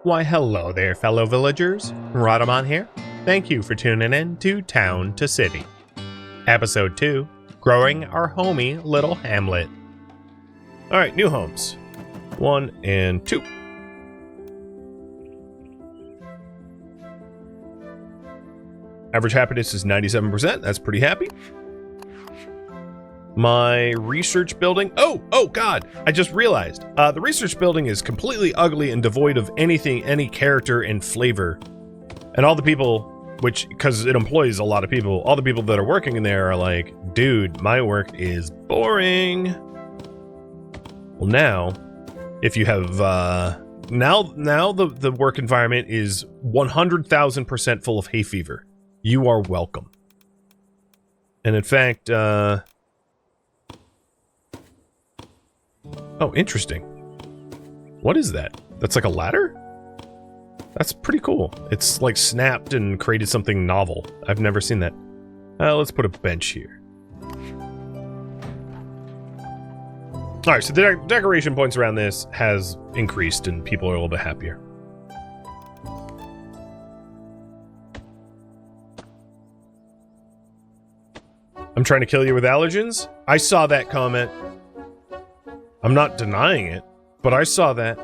Why, hello there, fellow villagers. Rhadamant here. Thank you for tuning in to Town to City. Episode 2, Growing Our Homey Little Hamlet. Alright, new homes. 1 and 2. Average happiness is 97%. That's pretty happy. My research building. Oh God! I just realized. The research building is completely ugly and devoid of anything, any character and flavor. And all the people, because it employs a lot of people, all the people that are working in there are like, dude, my work is boring. Well, now, if you have, now the work environment is 100,000% full of hay fever. You are welcome. And in fact, oh, interesting. What is that? That's like a ladder? That's pretty cool. It's like snapped and created something novel. I've never seen that. Let's put a bench here. Alright, so the decoration points around this has increased and people are a little bit happier. I'm trying to kill you with allergens? I saw that comment. I'm not denying it, but I saw that.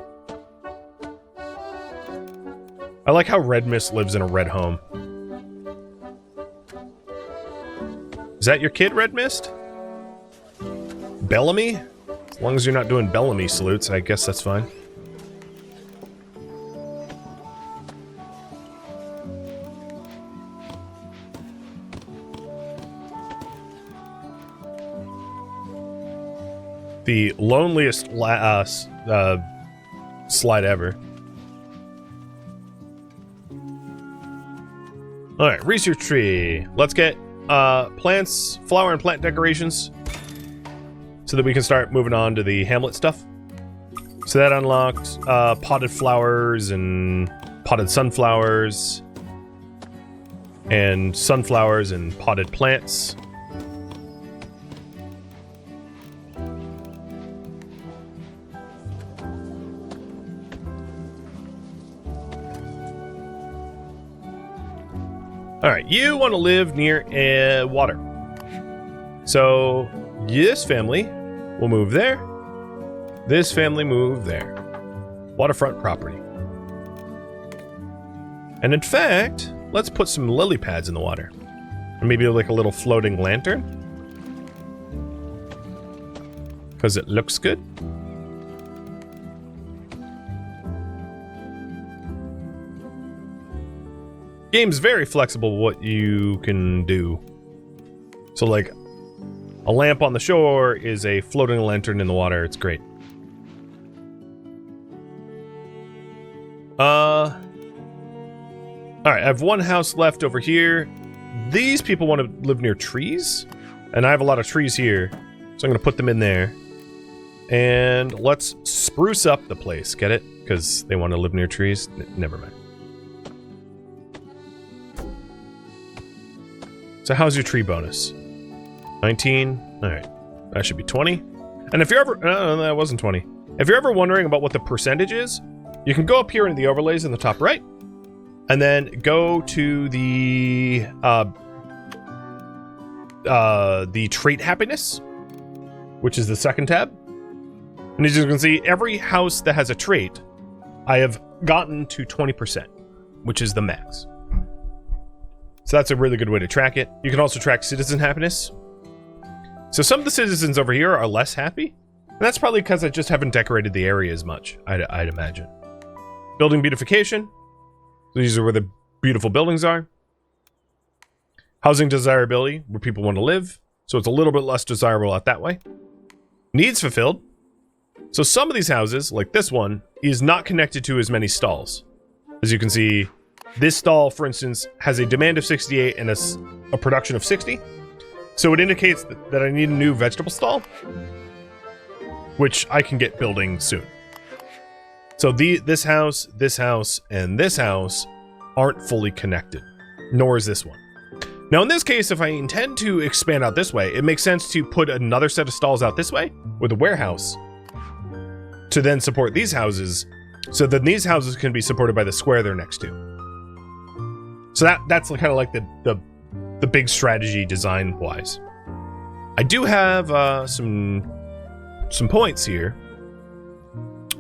I like how Red Mist lives in a red home. Is that your kid, Red Mist? Bellamy? As long as you're not doing Bellamy salutes, I guess that's fine. The loneliest slide ever. Alright, research tree. Let's get plants, flower and plant decorations so that we can start moving on to the Hamlet stuff. So that unlocked potted flowers and potted sunflowers and potted plants. Alright, you want to live near water. So, this family will move there. This family move there. Waterfront property. And in fact, let's put some lily pads in the water. And maybe like a little floating lantern. Because it looks good. Game's very flexible what you can do. So like a lamp on the shore is a floating lantern in the water. It's great. Alright, I have one house left over here. These people want to live near trees. And I have a lot of trees here. So I'm going to put them in there. And let's spruce up the place. Get it? Because they want to live near trees. Never mind. So how's your tree bonus? 19? Alright. That should be 20. And if you're ever... No, that wasn't 20. If you're ever wondering about what the percentage is, you can go up here into the overlays in the top right. And then go to the trait happiness, which is the second tab. And as you can see, every house that has a trait, I have gotten to 20%, which is the max. So that's a really good way to track it. You can also track citizen happiness. So some of the citizens over here are less happy. And that's probably because I just haven't decorated the area as much, I'd imagine. Building beautification. So these are where the beautiful buildings are. Housing desirability, where people want to live. So it's a little bit less desirable out that way. Needs fulfilled. So some of these houses, like this one, is not connected to as many stalls. As you can see, this stall, for instance, has a demand of 68 and a production of 60. So it indicates that I need a new vegetable stall, which I can get building soon. So this house, and this house aren't fully connected, nor is this one. Now in this case, if I intend to expand out this way, it makes sense to put another set of stalls out this way, with a warehouse, to then support these houses, So then these houses can be supported by the square they're next to. So that's kind of like the big strategy design-wise. I do have some points here.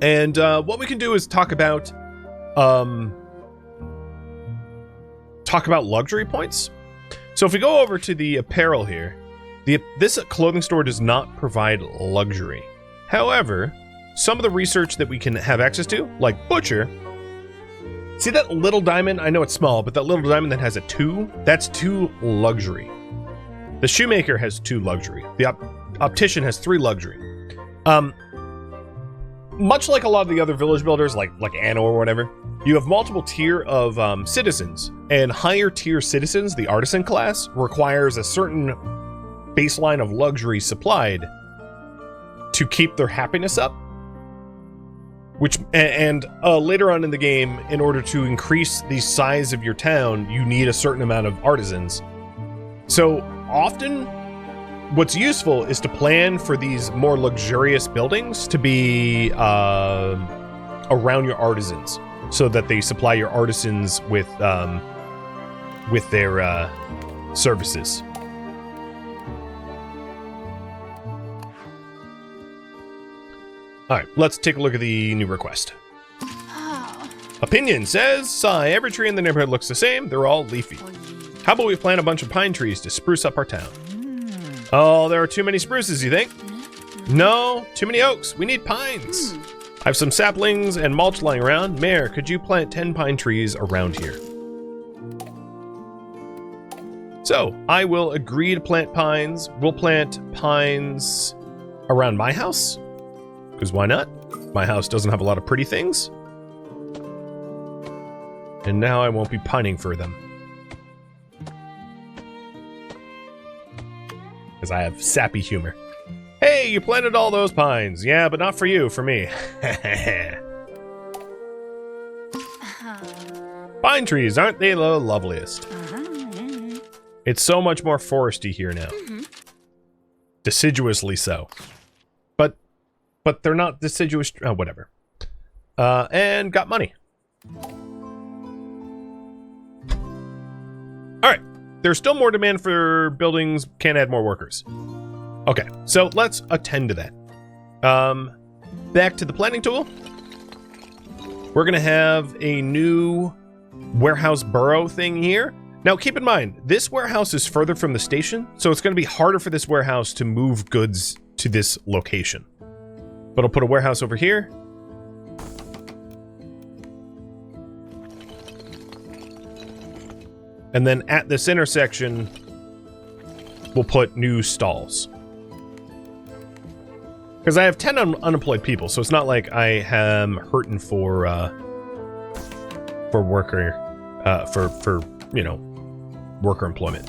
And what we can do is talk about luxury points. So if we go over to the apparel here, this clothing store does not provide luxury. However, some of the research that we can have access to, like Butcher, see that little diamond? I know it's small, but that little diamond that has a 2, that's 2 luxury. The Shoemaker has 2 luxury. The Optician has 3 luxury. Much like a lot of the other village builders, like Anno or whatever, you have multiple tier of citizens, and higher tier citizens, the artisan class, requires a certain baseline of luxury supplied to keep their happiness up. Which and later on in the game, in order to increase the size of your town, you need a certain amount of artisans. So often, what's useful is to plan for these more luxurious buildings to be around your artisans, so that they supply your artisans with their services. All right, let's take a look at the new request. Oh. Opinion says, sigh, every tree in the neighborhood looks the same. They're all leafy. How about we plant a bunch of pine trees to spruce up our town? Oh, there are too many spruces, you think? No, too many oaks. We need pines. I have some saplings and mulch lying around. Mayor, could you plant 10 pine trees around here? So, I will agree to plant pines. We'll plant pines around my house. Because why not? My house doesn't have a lot of pretty things. And now I won't be pining for them. Because I have sappy humor. Hey, you planted all those pines. Yeah, but not for you, for me. Pine trees, aren't they the loveliest? It's so much more foresty here now. Deciduously so. But they're not deciduous, whatever. And got money. Alright, there's still more demand for buildings, can't add more workers. Okay, so let's attend to that. Back to the planning tool. We're gonna have a new warehouse burrow thing here. Now keep in mind, this warehouse is further from the station, so it's gonna be harder for this warehouse to move goods to this location. But I'll put a warehouse over here. And then at this intersection, we'll put new stalls. Because I have 10 unemployed people, so it's not like I am hurting for worker, you know, worker employment.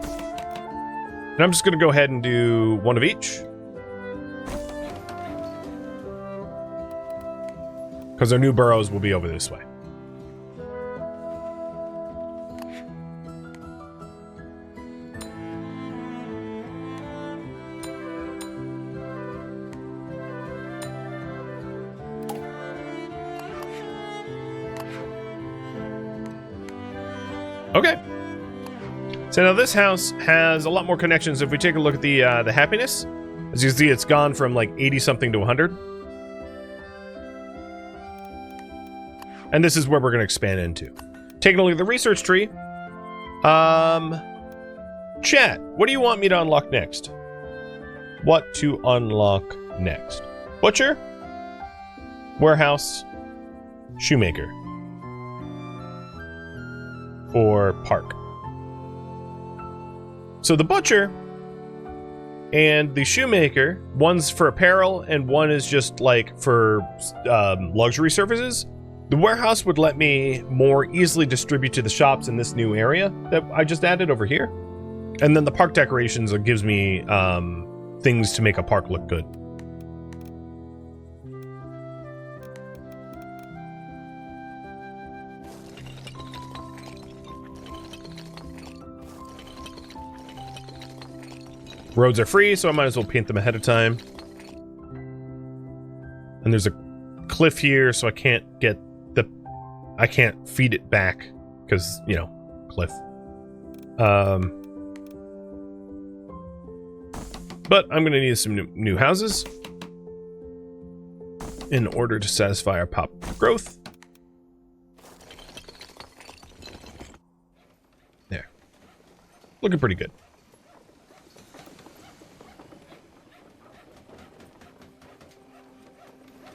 And I'm just going to go ahead and do one of each. Because our new burrows will be over this way. Okay. So now this house has a lot more connections. If we take a look at the happiness, as you can see, it's gone from like 80 something to 100. And this is where we're going to expand into. Taking a look at the research tree. Chat, what do you want me to unlock next? What to unlock next? Butcher, warehouse, shoemaker, or park. So the butcher and the shoemaker, one's for apparel and one is just like for luxury services. The warehouse would let me more easily distribute to the shops in this new area that I just added over here. And then the park decorations gives me things to make a park look good. Roads are free, so I might as well paint them ahead of time. And there's a cliff here, so I can't feed it back because, you know, cliff. But I'm going to need some new houses in order to satisfy our pop growth. There. Looking pretty good.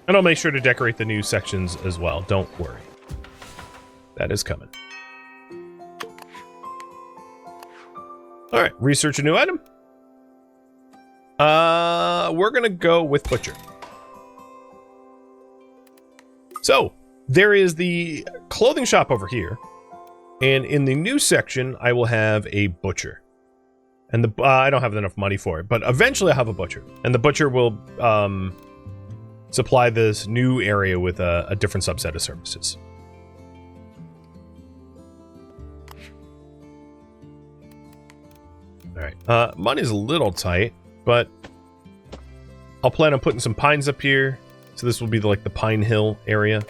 And I'll make sure to decorate the new sections as well. Don't worry. That is coming. Alright, research a new item. We're gonna go with Butcher. So, there is the clothing shop over here. And in the new section, I will have a Butcher. And the I don't have enough money for it, but eventually I'll have a Butcher. And the Butcher will supply this new area with a different subset of services. Alright, money's a little tight, but I'll plan on putting some pines up here. So this will be like the Pine Hill area.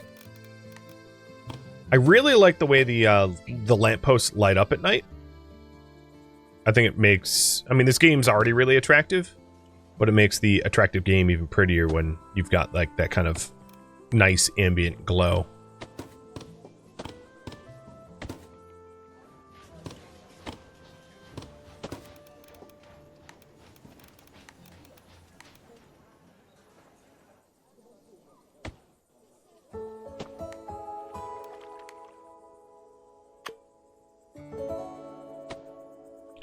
I really like the way the lampposts light up at night. I think it makes... I mean, this game's already really attractive, but it makes the attractive game even prettier when you've got like that kind of nice ambient glow.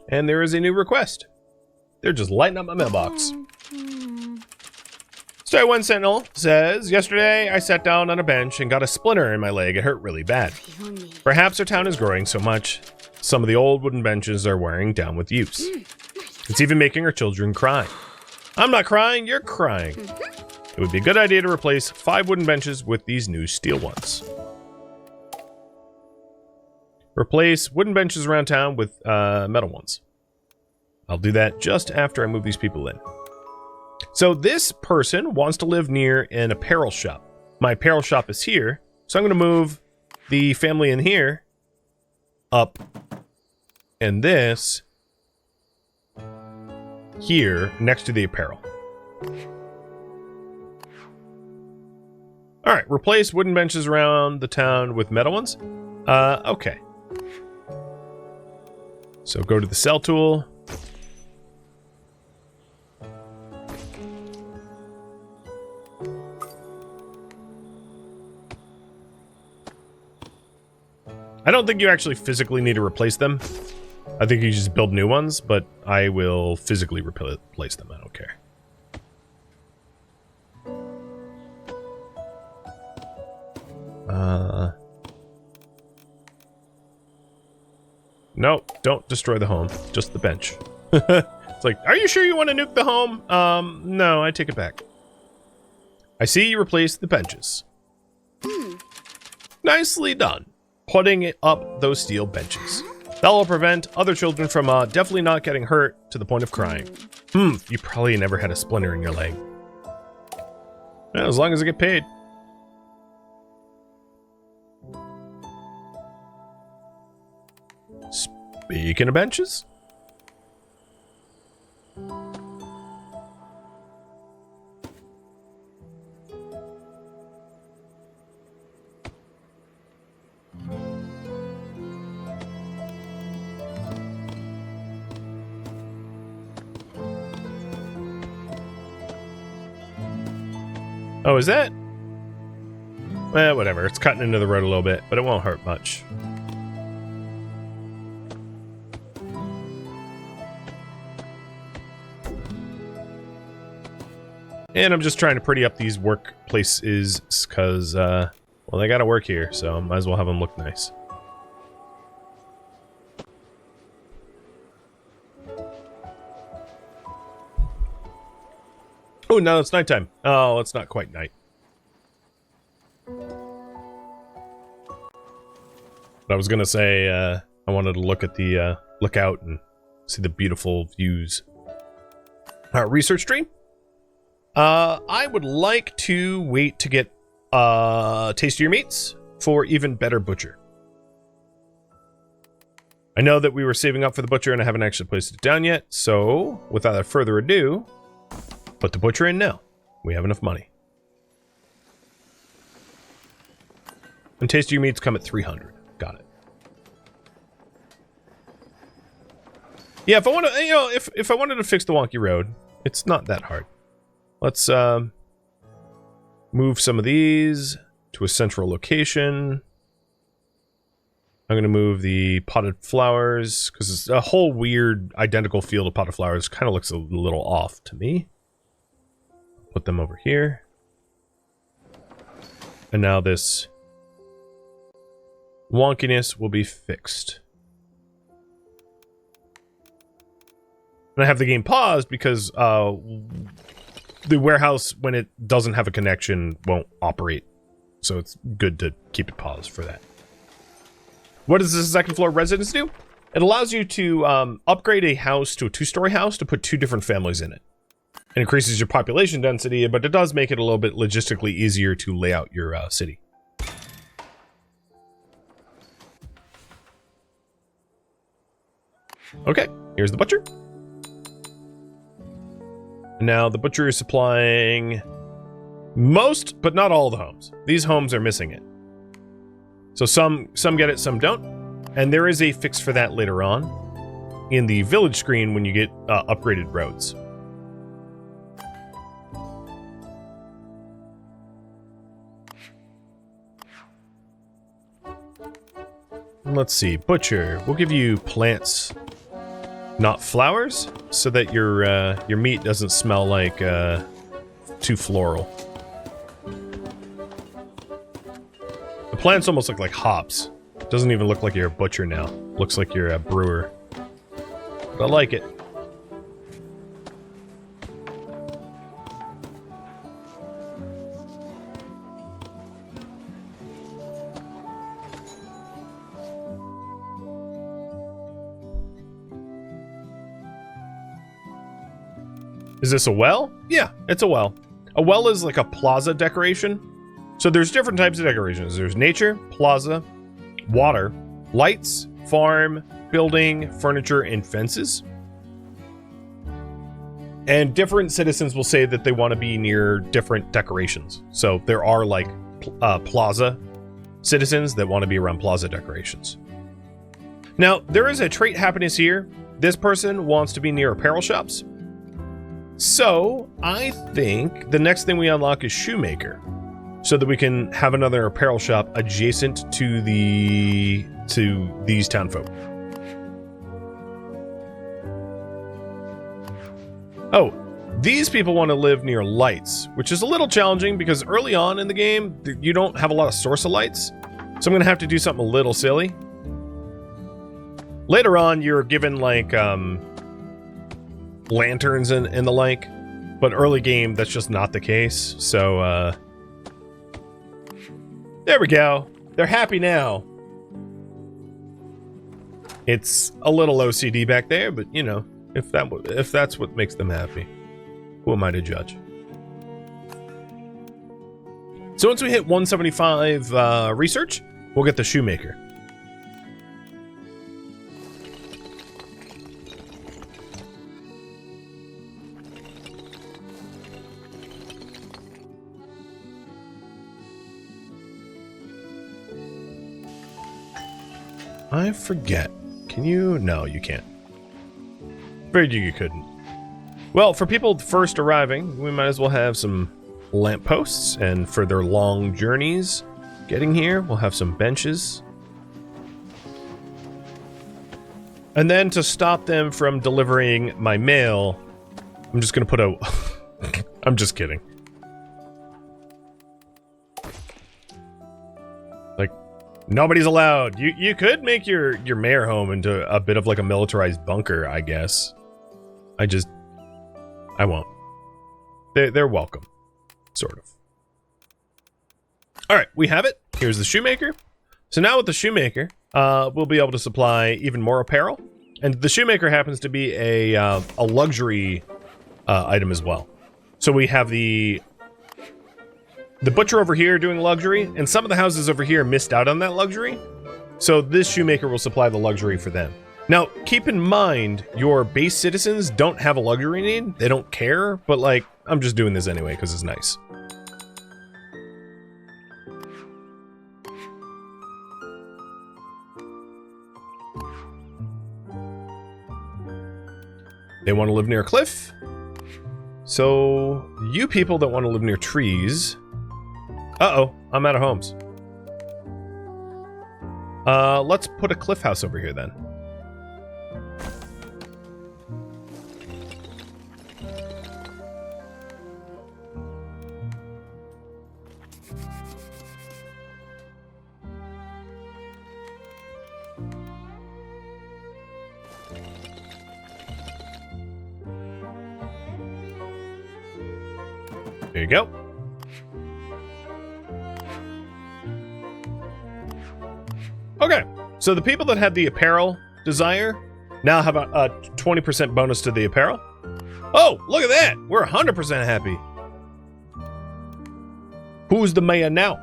And there is a new request. They're just lighting up my mailbox. Story 1 Sentinel says, yesterday I sat down on a bench and got a splinter in my leg. It hurt really bad. Perhaps our town is growing so much, some of the old wooden benches are wearing down with use. It's even making our children cry. I'm not crying, you're crying. It would be a good idea to replace 5 wooden benches with these new steel ones. Replace wooden benches around town with metal ones. I'll do that just after I move these people in. So this person wants to live near an apparel shop. My apparel shop is here, so I'm going to move the family in here up, and this here next to the apparel. All right, replace wooden benches around the town with metal ones. Okay. So go to the cell tool. I don't think you actually physically need to replace them. I think you just build new ones, but I will physically replace them. I don't care. No, don't destroy the home. Just the bench. It's like, are you sure you want to nuke the home? No, I take it back. I see you replaced the benches. Nicely done. Putting up those steel benches. That will prevent other children from definitely not getting hurt to the point of crying. You probably never had a splinter in your leg. Well, as long as I get paid. Speaking of benches. Oh, is that? Well, whatever. It's cutting into the road a little bit, but it won't hurt much. And I'm just trying to pretty up these workplaces because, well, they gotta work here, so might as well have them look nice. Oh, no, it's nighttime. Oh, it's not quite night. But I was gonna say, I wanted to look at the, look out and see the beautiful views. Research stream? I would like to wait to get taste your meats for even better butcher. I know that we were saving up for the butcher and I haven't actually placed it down yet, so without further ado, put the butcher in now. We have enough money. And taste your meats come at 300. Got it. Yeah, if I want to, you know, if I wanted to fix the wonky road, it's not that hard. Let's move some of these to a central location. I'm going to move the potted flowers, because it's a whole weird identical field of potted flowers. Kind of looks a little off to me. Put them over here. And now this wonkiness will be fixed. And I have the game paused because the warehouse, when it doesn't have a connection, won't operate. So it's good to keep it paused for that. What does this second floor residence do? It allows you to upgrade a house to a 2-story house to put 2 different families in it. It increases your population density, but it does make it a little bit logistically easier to lay out your city. Okay, here's the butcher. Now the butcher is supplying most, but not all the homes. These homes are missing it. So some get it, some don't. And there is a fix for that later on in the village screen when you get upgraded roads. Let's see, butcher. We'll give you plants, not flowers, so that your meat doesn't smell like too floral. The plants almost look like hops. Doesn't even look like you're a butcher now. Looks like you're a brewer. But I like it. Is this a well? Yeah, it's a well. A well is like a plaza decoration. So there's different types of decorations. There's nature, plaza, water, lights, farm, building, furniture, and fences. And different citizens will say that they want to be near different decorations. So there are like plaza citizens that want to be around plaza decorations. Now, there is a trait happiness here. This person wants to be near apparel shops. So I think the next thing we unlock is shoemaker, so that we can have another apparel shop adjacent to these townfolk. Oh, these people want to live near lights, which is a little challenging because early on in the game you don't have a lot of source of lights. So I'm gonna have to do something a little silly. Later on, you're given like lanterns and the like, but early game that's just not the case. So there we go. They're happy now. It's a little OCD back there, but you know, if that's what makes them happy, who am I to judge? So once we hit 175 research, we'll get the shoemaker. I forget. Can you? No, you can't. Figured you couldn't. Well, for people first arriving, we might as well have some lampposts, and for their long journeys getting here, we'll have some benches. And then to stop them from delivering my mail, I'm just gonna put a... I'm just kidding. Nobody's allowed. You could make your mayor home into a bit of like a militarized bunker, I guess. I won't. They're welcome. Sort of. Alright, we have it. Here's the shoemaker. So now with the shoemaker, we'll be able to supply even more apparel. And the shoemaker happens to be a luxury item as well. So we have the the butcher over here doing luxury, and some of the houses over here missed out on that luxury. So this shoemaker will supply the luxury for them. Now, keep in mind, your base citizens don't have a luxury need. They don't care, but like, I'm just doing this anyway because it's nice. They want to live near a cliff. So, you people that want to live near trees... Uh-oh, I'm out of homes. Let's put a cliff house over here then. There you go. Okay, so the people that had the apparel desire now have a 20% bonus to the apparel. Oh, look at that! We're 100% happy. Who's the mayor now?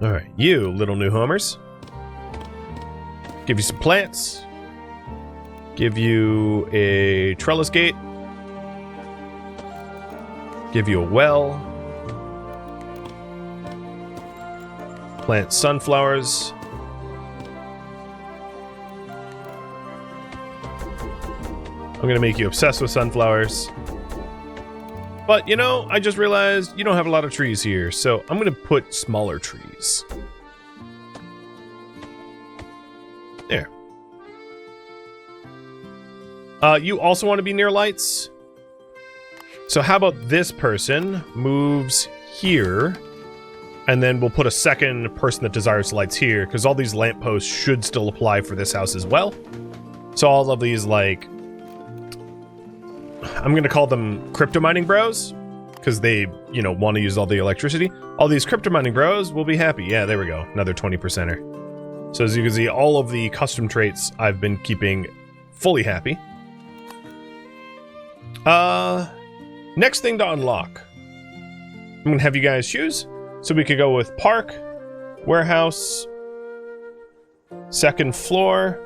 Alright, you little new homers. Give you some plants. Give you a trellis gate. Give you a well. Plant sunflowers. I'm gonna make you obsessed with sunflowers. But, you know, I just realized you don't have a lot of trees here, so I'm gonna put smaller trees. There. You also want to be near lights. So how about this person moves here, and then we'll put a second person that desires lights here, because all these lampposts should still apply for this house as well. So all of these, like, I'm going to call them crypto mining bros, because they, you know, want to use all the electricity. All these crypto mining bros will be happy. Yeah, there we go. Another 20%er. So as you can see, all of the custom traits I've been keeping fully happy. Next thing to unlock. I'm gonna have you guys choose. So we could go with park, warehouse, second floor,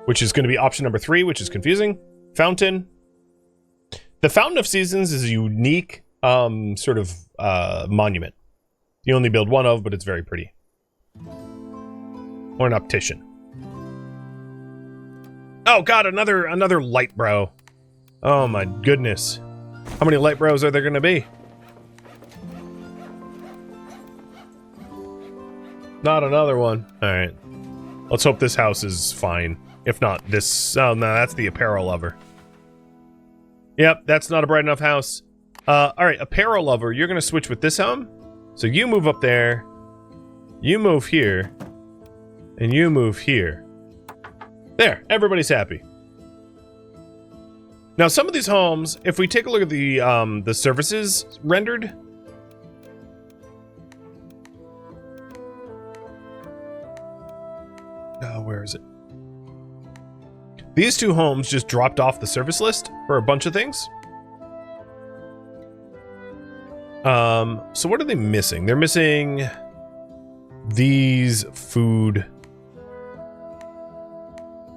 which is gonna be option number 3, which is confusing. Fountain. The Fountain of Seasons is a unique sort of monument. You only build one of, but it's very pretty. Or an optician. Oh god, another light brow. Oh my goodness. How many light brows are there gonna be? Not another one. Alright. Let's hope this house is fine. If not, this... Oh no, that's the apparel lover. Yep, that's not a bright enough house. Alright, apparel lover, you're gonna switch with this home. So you move up there. You move here. And you move here. There, everybody's happy. Now, some of these homes, if we take a look at the services rendered. Where is it? These two homes just dropped off the service list for a bunch of things. So what are they missing? They're missing these food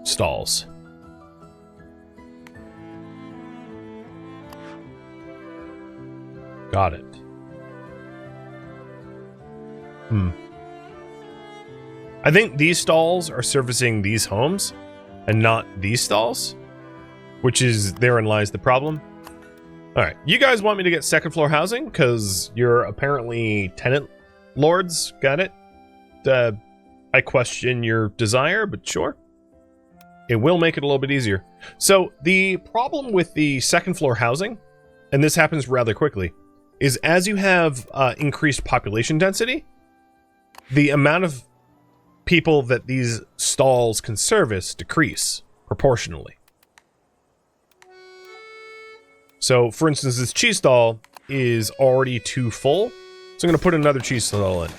stalls. Got it. I think these stalls are servicing these homes and not these stalls, which is therein lies the problem. All right, you guys want me to get second floor housing because you're apparently tenant lords. Got it. I question your desire, but sure. It will make it a little bit easier. So the problem with the second floor housing, and this happens rather quickly, is as you have increased population density, the amount of people that these stalls can service decrease proportionally. So, for instance, this cheese stall is already too full, so I'm going to put another cheese stall in.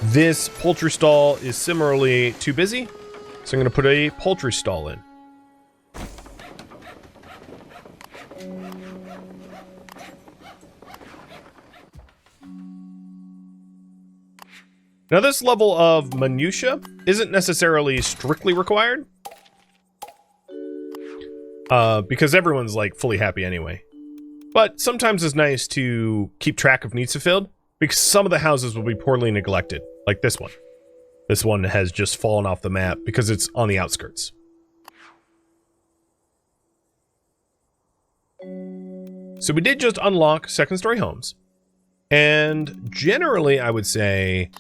This poultry stall is similarly too busy, So I'm going to put a poultry stall in. Now this level of minutia isn't necessarily strictly required. Because everyone's like fully happy anyway. But sometimes it's nice to keep track of needs fulfilled, because some of the houses will be poorly neglected, like this one. This one has just fallen off the map because it's on the outskirts. So we did just unlock second-story homes. And generally, I would say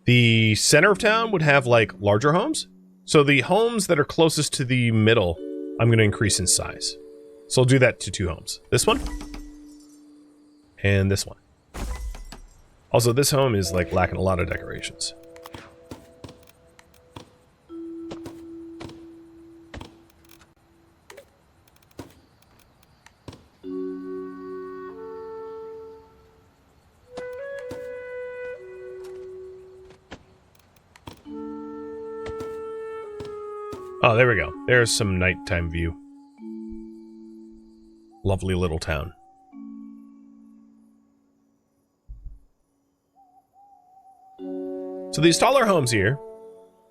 the center of town would have like larger homes. So the homes that are closest to the middle, I'm going to increase in size. So I'll do that to 2 homes. This one. And this one. Also, this home is like lacking a lot of decorations. Oh, there we go. There's some nighttime view. Lovely little town. So these taller homes here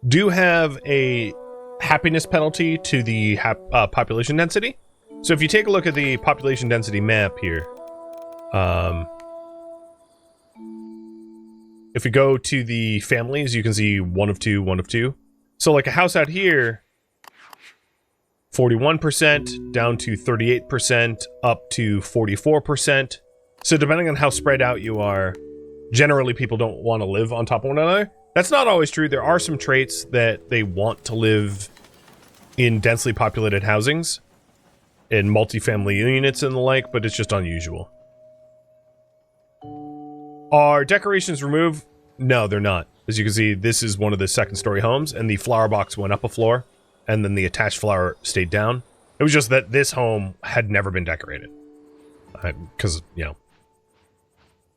do have a happiness penalty to the population density. So if you take a look at the population density map here, if we go to the families, you can see 1 of 2, 1 of 2. So like a house out here, 41% down to 38%, up to 44%. So depending on how spread out you are, generally people don't want to live on top of one another. That's not always true. There are some traits that they want to live in densely populated housings, in multifamily units and the like, but it's just unusual. Are decorations removed? No, they're not. As you can see, this is one of the second-story homes, and the flower box went up a floor, and then the attached flower stayed down. It was just that this home had never been decorated. Because, you know,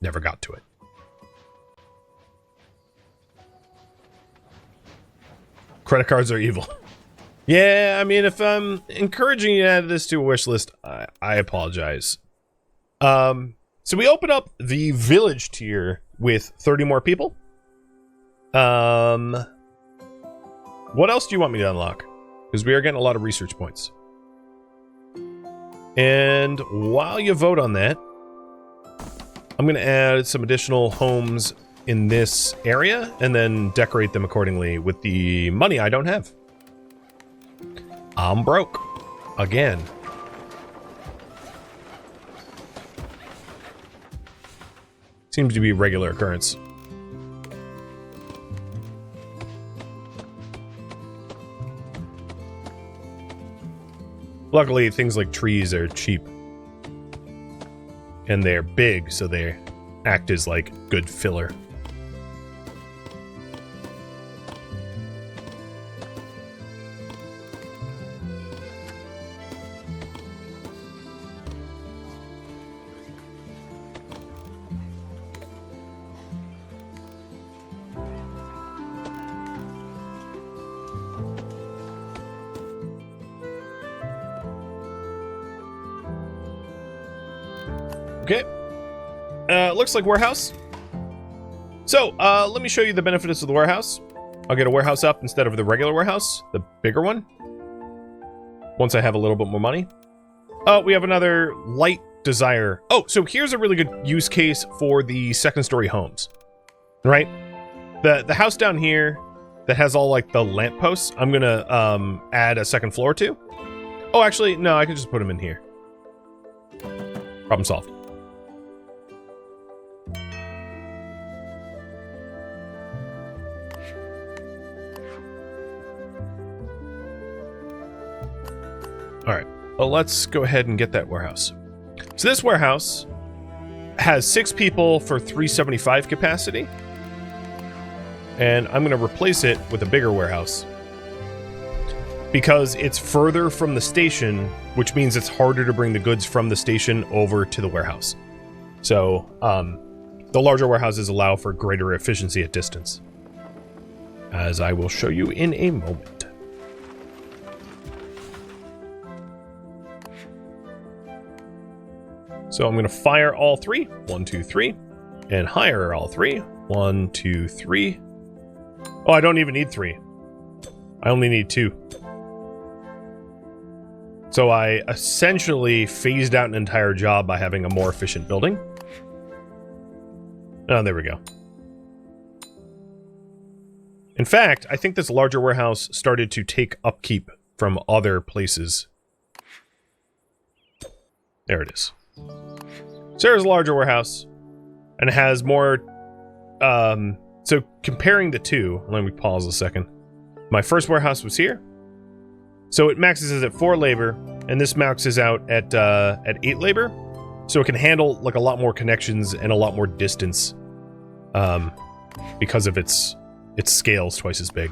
never got to it. Credit cards are evil. Yeah, I mean, if I'm encouraging you to add this to a wish list, I apologize. So we open up the village tier with 30 more people. What else do you want me to unlock? Because we are getting a lot of research points. And while you vote on that, I'm going to add some additional homes in this area and then decorate them accordingly with the money I don't have. I'm broke. Again. Seems to be a regular occurrence. Luckily, things like trees are cheap. And they're big, so they act as like good filler. Okay. Looks like warehouse. So, let me show you the benefits of the warehouse. I'll get a warehouse up instead of the regular warehouse, the bigger one. Once I have a little bit more money. We have another light desire. Oh, so here's a really good use case for the second-story homes. Right? The house down here that has all, like, the lampposts, I'm gonna, add a second floor to. Oh, actually, no, I can just put them in here. Problem solved. Alright, well, let's go ahead and get that warehouse. So this warehouse has 6 people for 375 capacity. And I'm going to replace it with a bigger warehouse. Because it's further from the station, which means it's harder to bring the goods from the station over to the warehouse. So, the larger warehouses allow for greater efficiency at distance. As I will show you in a moment. So I'm going to fire all 3. 1, 2, 3. And hire all 3. 1, 2, 3. Oh, I don't even need 3. I only need 2. So I essentially phased out an entire job by having a more efficient building. Oh, there we go. In fact, I think this larger warehouse started to take upkeep from other places. There it is. So there's a larger warehouse, and it has more... so comparing the two, let me pause a second. My first warehouse was here. So it maxes at 4 labor, and this maxes out at 8 labor. So it can handle like a lot more connections and a lot more distance, because of its scale's twice as big.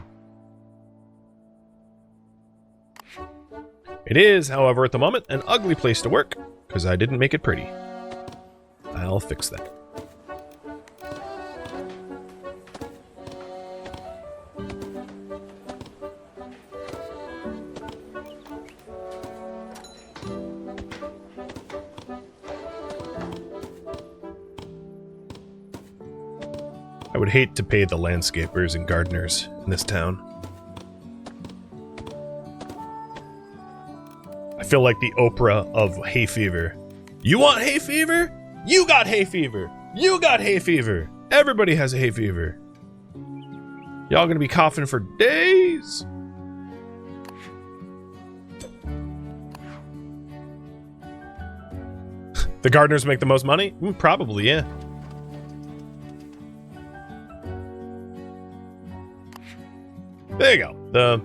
It is, however, at the moment, an ugly place to work, because I didn't make it pretty. I'll fix that. I would hate to pay the landscapers and gardeners in this town. I feel like the Oprah of hay fever. You want hay fever? You got hay fever! You got hay fever! Everybody has a hay fever. Y'all gonna be coughing for days. The gardeners make the most money? Probably, yeah. There you go. The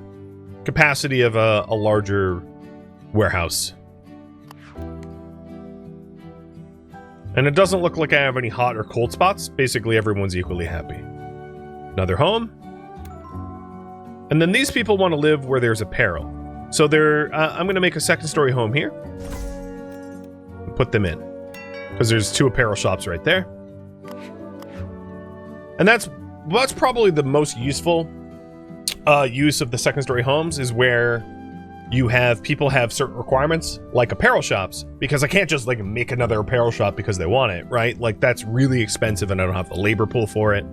capacity of a larger warehouse. And it doesn't look like I have any hot or cold spots. Basically, everyone's equally happy. Another home. And then these people want to live where there's apparel. So I'm going to make a second-story home here. And put them in. Because there's 2 apparel shops right there. And that's probably the most useful use of the second-story homes, is where people have certain requirements, like apparel shops, because I can't just like make another apparel shop because they want it, right? Like that's really expensive and I don't have the labor pool for it.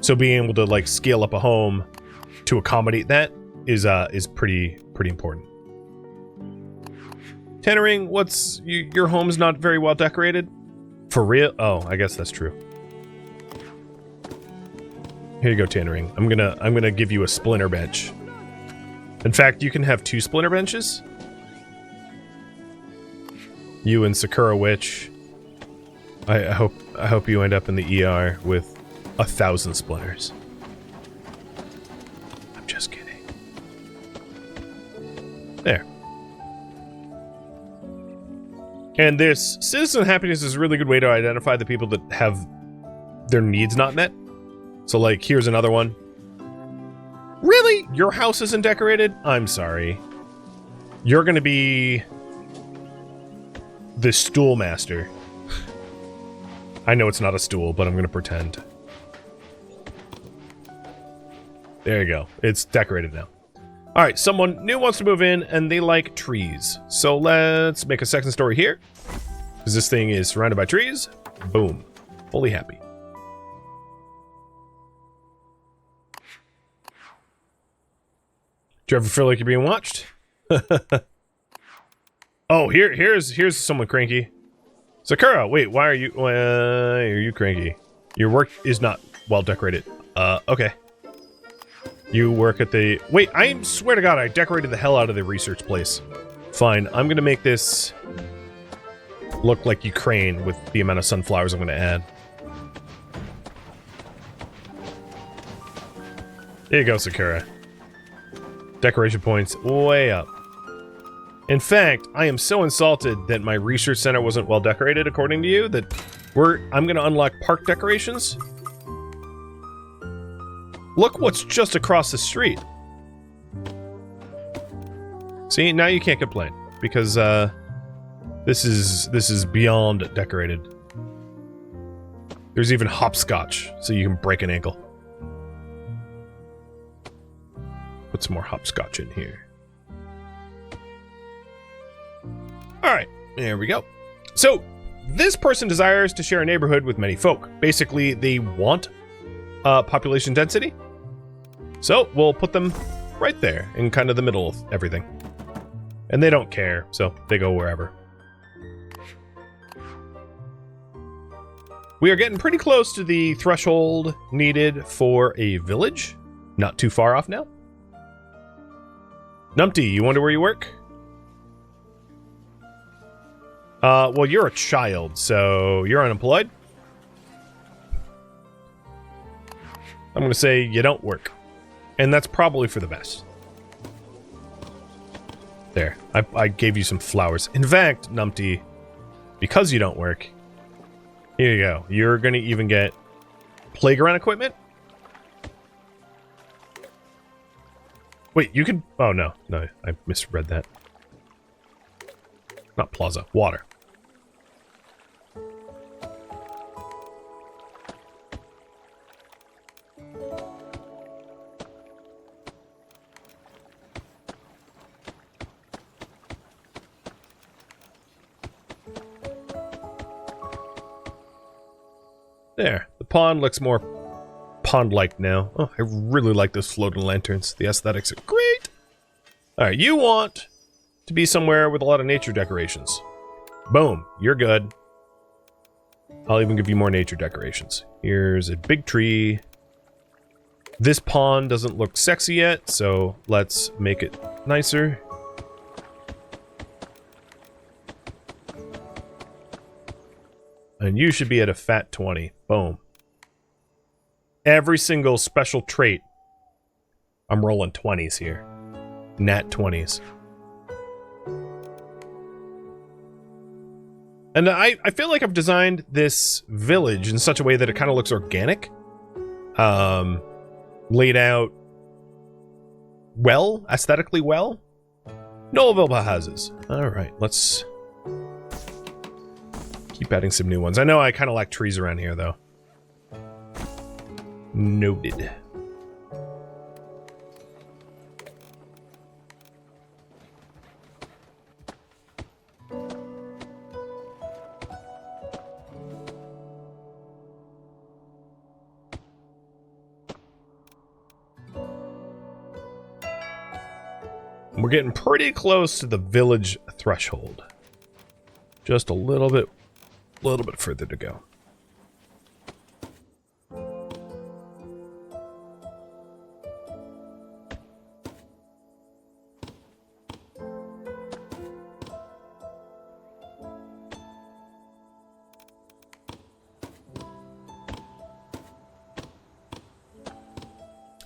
So being able to like scale up a home to accommodate that is pretty important. Tannering, your home's not very well decorated? For real? Oh, I guess that's true. Here you go, Tannering. I'm gonna give you a splinter bench. In fact, you can have 2 splinter benches. You and Sakura Witch. I hope you end up in the ER with 1,000 splinters. I'm just kidding. There. And this citizen happiness is a really good way to identify the people that have their needs not met. So like, here's another one. Really? Your house isn't decorated? I'm sorry. You're gonna be the stool master. I know it's not a stool, but I'm gonna pretend. There you go. It's decorated now. Alright, someone new wants to move in, and they like trees. So let's make a second story here. Because this thing is surrounded by trees. Boom. Fully happy. Do you ever feel like you're being watched? Oh, here's someone cranky. Sakura, wait, why are you cranky? Your work is not well decorated. Okay. You work at the... Wait, I swear to God, I decorated the hell out of the research place. Fine, I'm gonna make this look like Ukraine with the amount of sunflowers I'm gonna add. There you go, Sakura. Decoration points way up. In fact, I am so insulted that my research center wasn't well decorated, according to you, that I'm gonna unlock park decorations. Look what's just across the street. See, now you can't complain, because this is beyond decorated. There's even hopscotch, so you can break an ankle. Put some more hopscotch in here. Alright, there we go. So, this person desires to share a neighborhood with many folk. Basically, they want population density. So we'll put them right there in kind of the middle of everything. And they don't care, so they go wherever. We are getting pretty close to the threshold needed for a village. Not too far off now. Numpty, you wonder where you work? Well, you're a child, so you're unemployed. I'm going to say you don't work. And that's probably for the best. There, I gave you some flowers. In fact, Numpty, because you don't work, here you go. You're going to even get playground equipment. Wait, you can... Oh, no. No, I misread that. Not plaza. Water. There. The pond looks more pond-like now. Oh, I really like those floating lanterns. The aesthetics are great. Alright, you want to be somewhere with a lot of nature decorations. Boom. You're good. I'll even give you more nature decorations. Here's a big tree. This pond doesn't look sexy yet, so let's make it nicer. And you should be at a fat 20. Boom. Every single special trait. I'm rolling 20s here. Nat 20s. And I feel like I've designed this village in such a way that it kind of looks organic. Laid out well, aesthetically well. No available houses. Alright, let's keep adding some new ones. I know I kind of like trees around here, though. Noted. We're getting pretty close to the village threshold. Just a little bit further to go.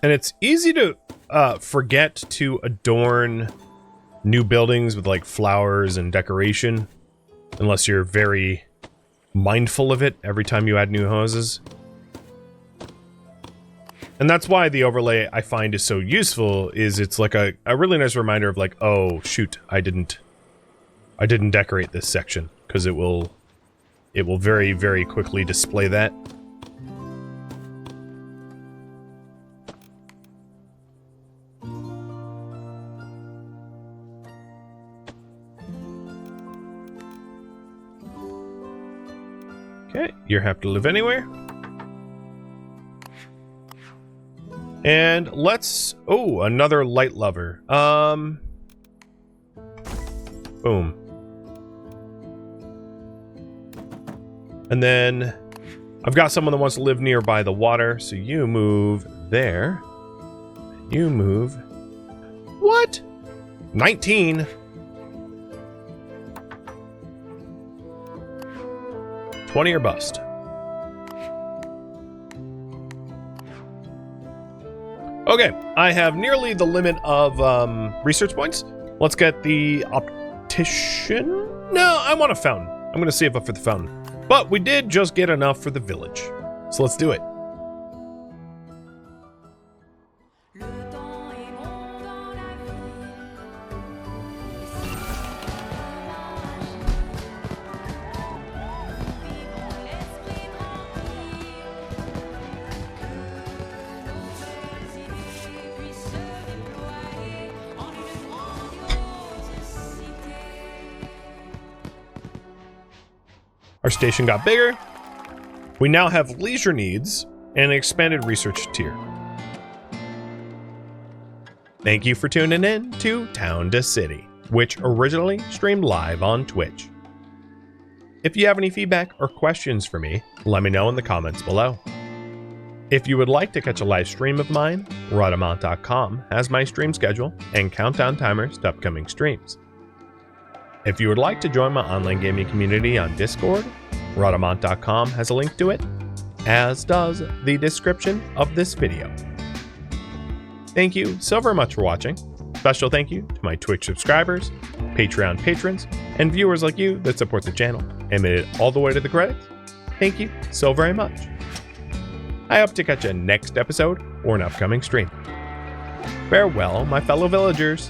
And it's easy to forget to adorn new buildings with like flowers and decoration, unless you're very mindful of it every time you add new houses. And that's why the overlay I find is so useful, is it's like a really nice reminder of like, oh shoot, I didn't decorate this section, because it will very, very quickly display that. Okay, you're happy to live anywhere. And let's... Oh, another light lover. Boom. And then I've got someone that wants to live nearby the water, so you move there. You move... What? 19? $20 or bust. Okay, I have nearly the limit of research points. Let's get the optician. No, I want a fountain. I'm going to save up for the fountain. But we did just get enough for the village. So let's do it. Our station got bigger. We now have leisure needs and an expanded research tier. Thank you for tuning in to Town to City, which originally streamed live on Twitch. If you have any feedback or questions for me, let me know in the comments below. If you would like to catch a live stream of mine, Rhadamant.com has my stream schedule and countdown timers to upcoming streams. If you would like to join my online gaming community on Discord, Rhadamant.com has a link to it, as does the description of this video. Thank you so very much for watching. Special thank you to my Twitch subscribers, Patreon patrons, and viewers like you that support the channel and made it all the way to the credits. Thank you so very much. I hope to catch you next episode or an upcoming stream. Farewell, my fellow villagers.